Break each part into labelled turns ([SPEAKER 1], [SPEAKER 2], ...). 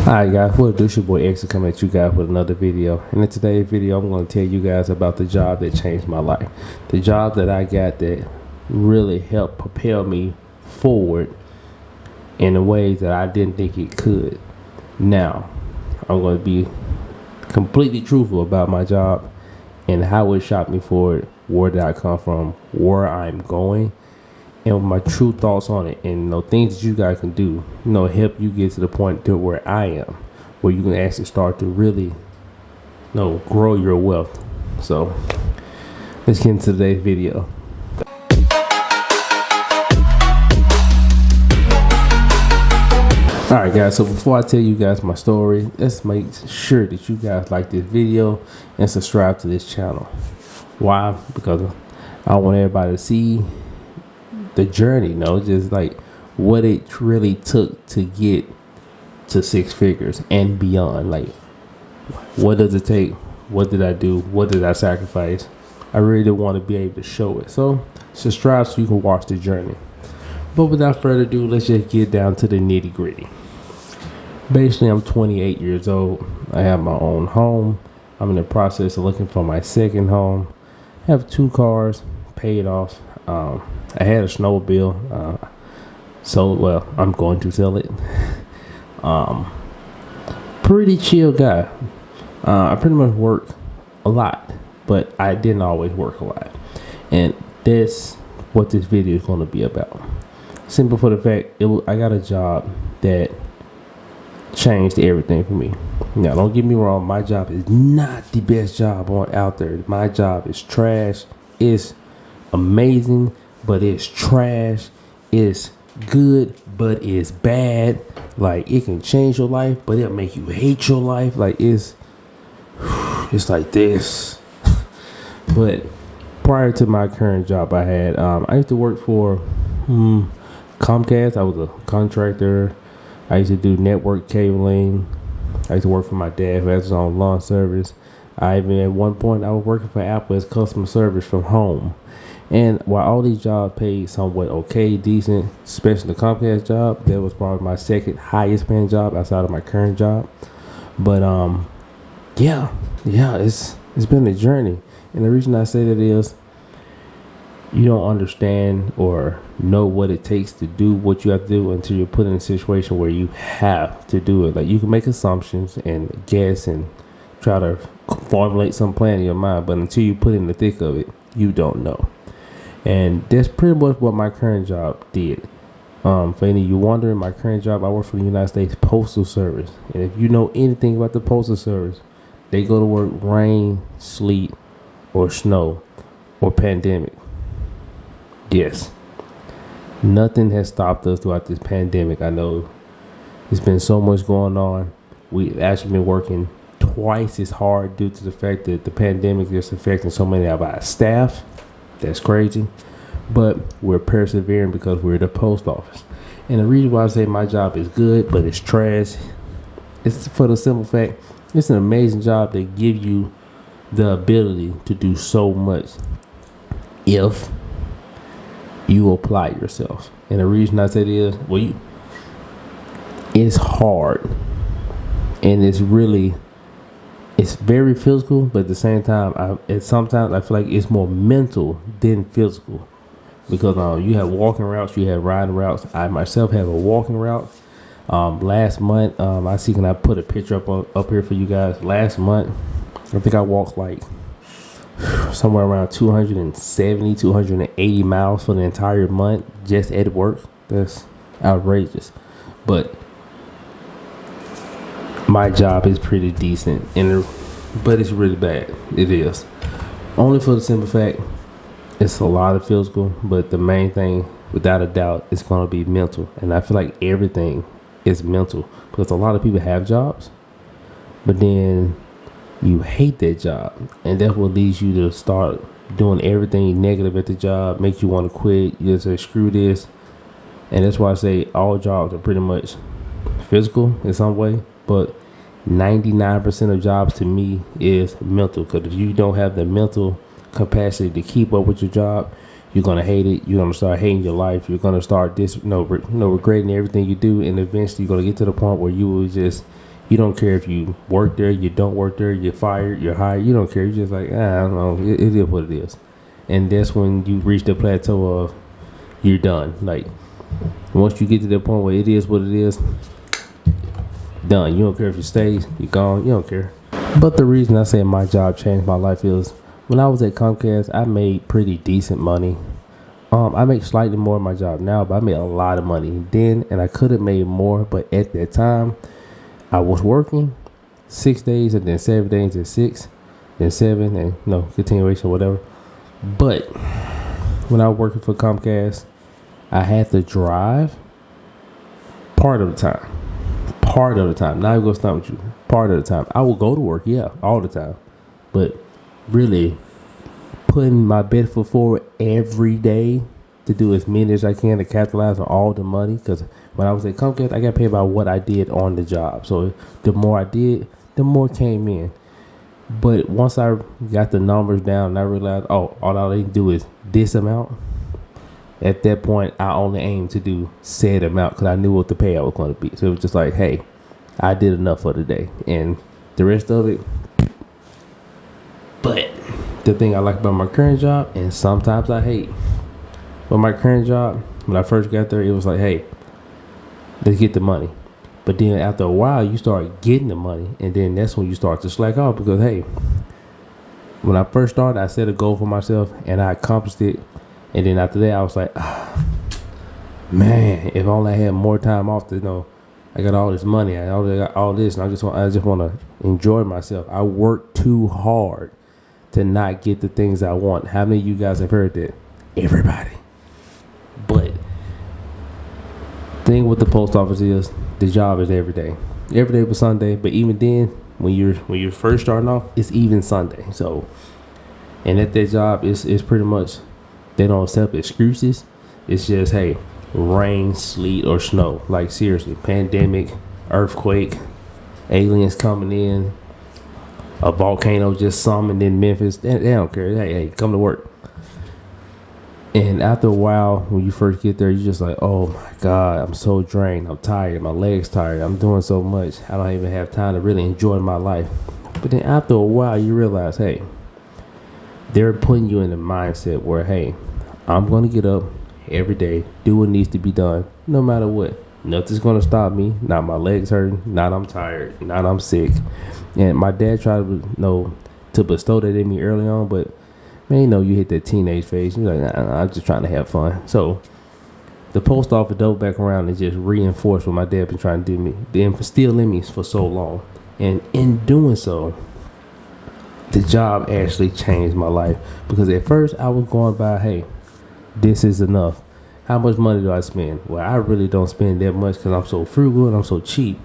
[SPEAKER 1] Alright guys, what do? It's your boy Exia coming at you guys with another video. And in today's video, I'm going to tell you guys about the job that changed my life. The job that I got that really helped propel me forward in a way that I didn't think it could. Now, I'm going to be completely truthful about my job and how it shot me forward, where did I come from, where I'm going, and my true thoughts on it, and things that you guys can do, help you get to the point to where I am, where you can actually start to really, grow your wealth. So let's get into today's video. Alright guys, so before I tell you guys my story, let's make sure that you guys like this video and subscribe to this channel. Why? Because I want everybody to see the journey, just like what it really took to get to six figures and beyond. Like, what does it take? What did I do? What did I sacrifice? I really want to be able to show it. So subscribe so you can watch the journey. But without further ado, let's just get down to the nitty gritty. Basically, I'm 28 years old. I have my own home. I'm in the process of looking for my second home. I have 2 cars paid off. I had a snowmobile, I'm going to sell it. Pretty chill guy. I pretty much work a lot, but I didn't always work a lot. And that's what this video is going to be about. Simple for the fact, I got a job that changed everything for me. Now, don't get me wrong, my job is not the best job out there. My job is trash. It's amazing, but it's trash. It's good, but it's bad. Like, it can change your life, but it'll make you hate your life. Like, it's like this. But prior to my current job I had, I used to work for Comcast. I was a contractor. I used to do network cabling. I used to work for my dad who has his own lawn service. At one point I was working for Apple as customer service from home. And while all these jobs paid somewhat okay, decent, especially the Comcast job, that was probably my second highest paying job outside of my current job. But it's been a journey. And the reason I say that is, you don't understand or know what it takes to do what you have to do until you're put in a situation where you have to do it. Like, you can make assumptions and guess and try to formulate some plan in your mind, but until you put in the thick of it, you don't know. And that's pretty much what my current job did. For any of you wondering, my current job, I work for the United States Postal Service. And if you know anything about the Postal Service, they go to work rain, sleet, or snow, or pandemic. Yes. Nothing has stopped us throughout this pandemic. I know there's been so much going on. We've actually been working twice as hard due to the fact that the pandemic is affecting so many of our staff. That's crazy. But we're persevering because we're the post office. And the reason why I say my job is good, but it's trash, it's for the simple fact, it's an amazing job that gives you the ability to do so much if you apply yourself. And the reason I say this, it's hard. And it's very physical, but at the same time, sometimes I feel like it's more mental than physical. Because you have walking routes, you have riding routes. I myself have a walking route. Last month, can I put a picture up here for you guys? Last month, I think I walked like somewhere around 270, 280 miles for the entire month just at work. That's outrageous. But my job is pretty decent, but it's really bad. It is. Only for the simple fact, it's a lot of physical, but the main thing, without a doubt, is going to be mental. And I feel like everything is mental, because a lot of people have jobs, but then you hate that job, and that's what leads you to start doing everything negative at the job, makes you want to quit. You just say, screw this. And that's why I say all jobs are pretty much physical in some way, but 99% of jobs to me is mental. Because if you don't have the mental capacity to keep up with your job, you're gonna hate it. You're gonna start hating your life. You're gonna start regretting everything you do, and eventually you're gonna get to the point where you will just You don't care if you work there, you don't work there, you're fired, you're hired. You don't care. You're just like, I don't know. It is what it is. And that's when you reach the plateau of you're done. Like, once you get to the point where it is what it is, done. You don't care if you stay, you're gone. You don't care. But the reason I say my job changed my life is when I was at Comcast, I made pretty decent money. I make slightly more in my job now, but I made a lot of money then, and I could have made more. But at that time, I was working 6 days and then 7 days and 6, then 7 and continuation, whatever. But when I was working for Comcast, I had to drive part of the time. Not even gonna stop with you. Part of the time. I will go to work, yeah, all the time. But really putting my best foot forward every day to do as many as I can to capitalize on all the money. Because when I was at Comcast, I got paid by what I did on the job. So the more I did, the more came in. But once I got the numbers down, I realized, all I need to do is this amount. At that point, I only aimed to do said amount because I knew what the payout was going to be. So it was just like, hey, I did enough for the day. And the rest of it. But the thing I like about my current job, and sometimes I hate, but my current job, when I first got there, it was like, hey, let's get the money. But then after a while, you start getting the money. And then that's when you start to slack off because, hey, when I first started, I set a goal for myself and I accomplished it. And then after that, I was like, man, if only I had more time off to, I got all this money, I got all this, and I just want to enjoy myself. I work too hard to not get the things I want. How many of you guys have heard that? Everybody. But thing with the post office is the job is every day. Every day was Sunday, but even then, when you're first starting off, it's even Sunday. So, and at that job, it's pretty much. They don't accept excuses. It's just, hey, rain, sleet, or snow. Like, seriously, pandemic, earthquake, aliens coming in, a volcano just summoned in Memphis. They don't care. Hey, come to work. And after a while, when you first get there, you're just like, oh, my God, I'm so drained. I'm tired. My legs tired. I'm doing so much. I don't even have time to really enjoy my life. But then after a while, you realize, hey, they're putting you in the mindset where, hey, I'm going to get up every day, do what needs to be done, no matter what. Nothing's going to stop me. Not my legs hurting, not I'm tired, not I'm sick. And my dad tried to bestow that in me early on, but, man, you hit that teenage phase. You're like, nah, I'm just trying to have fun. So the post office doubled back around and just reinforced what my dad been trying to do me, to instill in me for so long. And in doing so, the job actually changed my life because at first I was going by, hey, this is enough. How much money do I spend? Well, I really don't spend that much because I'm so frugal and I'm so cheap.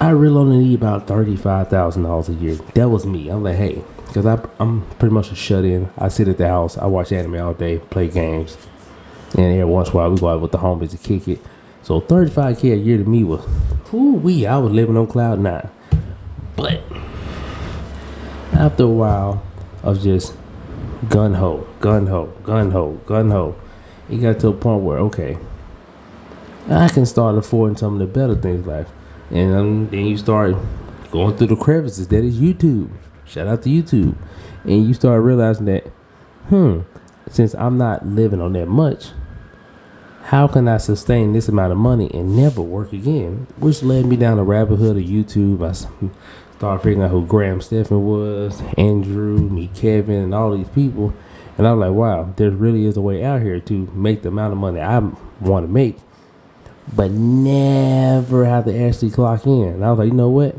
[SPEAKER 1] I really only need about $35,000 a year. That was me. I'm like, hey, because I'm pretty much a shut-in. I sit at the house. I watch anime all day, play games. And every once in a while, we go out with the homies to kick it. So $35K a year to me was, I was living on cloud 9. But after a while of just gun-ho, it got to a point where, okay, I can start affording some of the better things in life. And then you start going through the crevices. That is YouTube. Shout out to YouTube. And you start realizing that, since I'm not living on that much, how can I sustain this amount of money and never work again? Which led me down the rabbit hole of YouTube. I started figuring out who Graham Stephan was, Andrew, me, Kevin, and all these people. And I'm like, wow, there really is a way out here to make the amount of money I want to make, but never have to actually clock in. And I was like, you know what?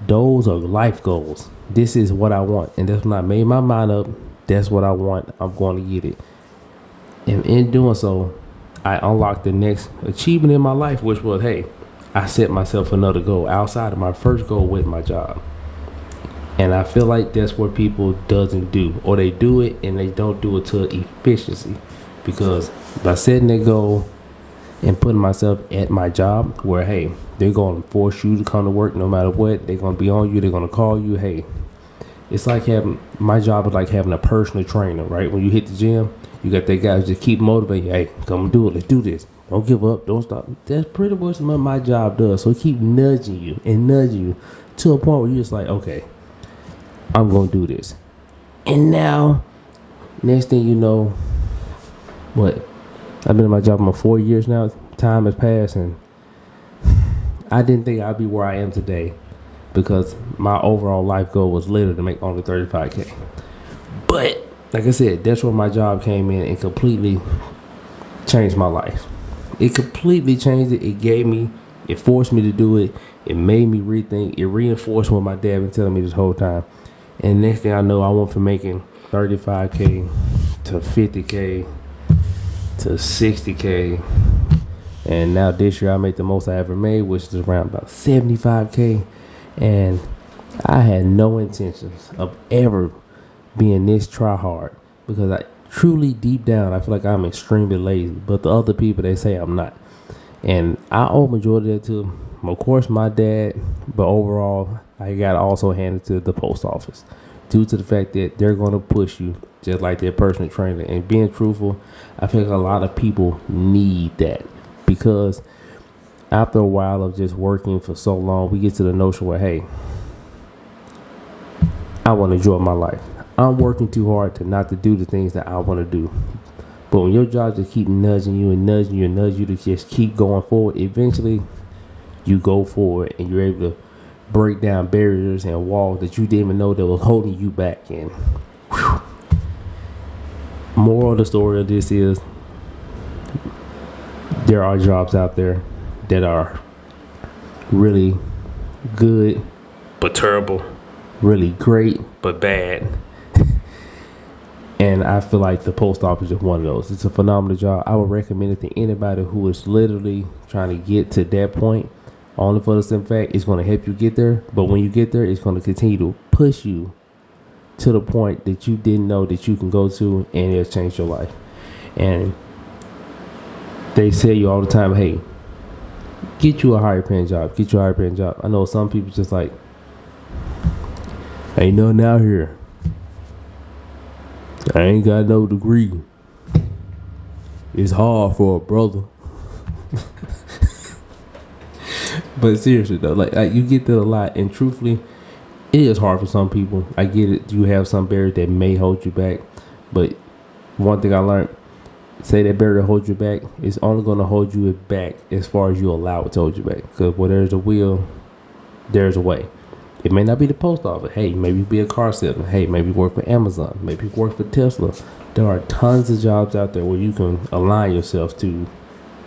[SPEAKER 1] Those are life goals. This is what I want. And that's when I made my mind up. That's what I want. I'm going to get it. And in doing so, I unlocked the next achievement in my life, which was, hey, I set myself another goal outside of my first goal with my job. And I feel like that's what people doesn't do. Or they do it and they don't do it to efficiency. Because by setting that goal and putting myself at my job where, hey, they're going to force you to come to work no matter what. They're going to be on you. They're going to call you. Hey, it's like my job is like having a personal trainer, right? When you hit the gym, you got that guy who just keep motivating you. Hey, come do it. Let's do this. Don't give up. Don't stop. That's pretty much what my job does. So keep nudging you and nudging you to a point where you're just like, okay, I'm going to do this. And now, next thing you know, what? I've been in my job for 4 years now. Time has passed, and I didn't think I'd be where I am today because my overall life goal was literally to make only $35K. But, like I said, that's where my job came in and completely changed my life. It completely changed it. It forced me to do it. It made me rethink. It reinforced what my dad been telling me this whole time. And next thing I know, I went from making $35K to $50K to $60K. And now this year I made the most I ever made, which is around about $75K. And I had no intentions of ever being this try hard because I truly deep down I feel like I'm extremely lazy, but the other people, they say I'm not. And I owe majority of that to, of course, my dad, but overall I got also handed to the post office due to the fact that they're going to push you just like their personal trainer. And being truthful, I feel like a lot of people need that because after a while of just working for so long, we get to the notion where, hey, I want to enjoy my life. I'm working too hard to not to do the things that I want to do. But when your job just keep nudging you and nudging you and nudging you to just keep going forward, eventually you go forward and you're able to break down barriers and walls that you didn't even know that was holding you back. And whew, moral of the story of this is there are jobs out there that are really good but terrible, really great but bad. And I feel like the post office is one of those. It's a phenomenal job. I would recommend it to anybody who is literally trying to get to that point. Only for the simple fact it's going to help you get there. But when you get there, it's going to continue to push you to the point that you didn't know that you can go to, and it'll change your life. And they say you all the time, hey, get you a higher paying job. Get you a higher paying job. I know some people just like, ain't nothing out here. I ain't got no degree. It's hard for a brother. But seriously though, like you get that a lot, and truthfully, it is hard for some people. I get it. You have some barriers that may hold you back, but one thing I learned, say that barrier holds you back, it's only going to hold you back as far as you allow it to hold you back. Because where there's a will, there's a way. It may not be the post office. Hey, maybe be a car salesman. Hey, maybe work for Amazon. Maybe work for Tesla. There are tons of jobs out there where you can align yourself to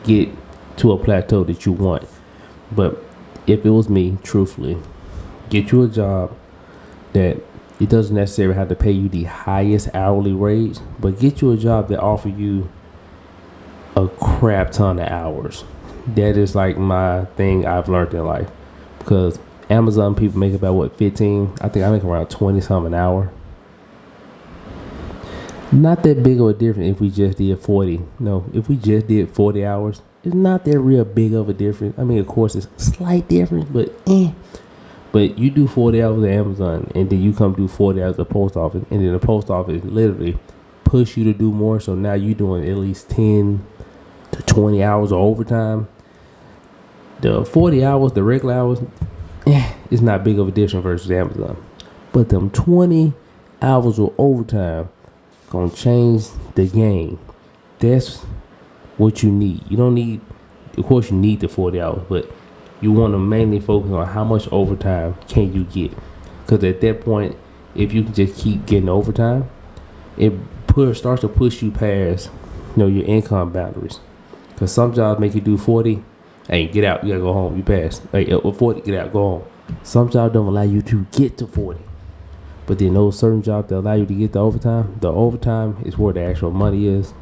[SPEAKER 1] get to a plateau that you want. But if it was me, truthfully, get you a job that it doesn't necessarily have to pay you the highest hourly wage, but get you a job that offer you a crap ton of hours. That is like my thing I've learned in life, because Amazon people make about 15. I think I make around 20 something an hour. Not that big of a difference if we just did 40. No, if we just did 40 hours, it's not that real big of a difference. I mean, of course, it's a slight difference, but But you do 40 hours at Amazon, and then you come do 40 hours at the post office, and then the post office literally push you to do more. So now you're doing at least 10 to 20 hours of overtime. The 40 hours, the regular hours, it's not big of a difference versus Amazon. But them 20 hours of overtime gonna change the game. That's what you need. You don't need, of course you need the 40 hours, but you want to mainly focus on how much overtime can you get. Because at that point, if you can just keep getting overtime, it starts to push you past, your income boundaries. Because some jobs make you do 40. Hey, get out. You got to go home. You passed. Hey, 40, get out. Go home. Some jobs don't allow you to get to 40. But then those certain jobs that allow you to get the overtime is where the actual money is.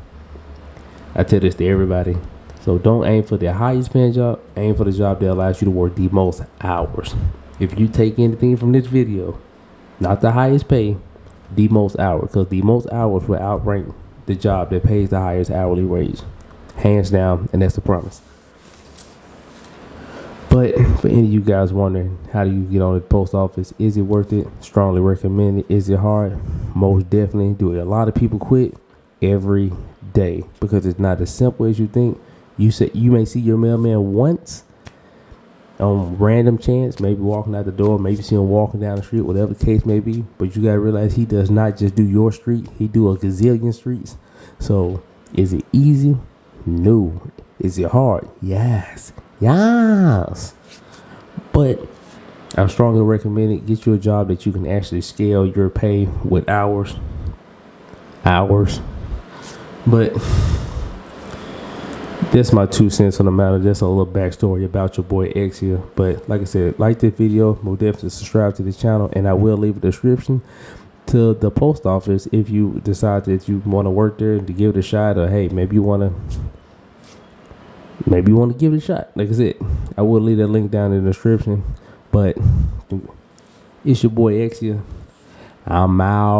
[SPEAKER 1] I tell this to everybody. So don't aim for the highest paying job. Aim for the job that allows you to work the most hours. If you take anything from this video, not the highest pay, the most hours. Because the most hours will outrank the job that pays the highest hourly wage. Hands down, and that's the promise. But for any of you guys wondering, how do you get on the post office? Is it worth it? Strongly recommend it. Is it hard? Most definitely do it. A lot of people quit every day because it's not as simple as you think. You may see your mailman once on random chance, maybe walking out the door, maybe see him walking down the street, whatever the case may be. But you gotta realize he does not just do your street; he do a gazillion streets. So, is it easy? No. Is it hard? Yes. Yes. But I strongly recommend it. Get you a job that you can actually scale your pay with hours. But that's my 2 cents on the matter. That's a little backstory about your boy Exia. But like I said, like this video, we'll definitely subscribe to the channel, and I will leave a description to the post office if you decide that you want to work there to give it a shot, or hey, maybe you want to give it a shot. Like I said, I will leave that link down in the description. But it's your boy Exia. I'm out.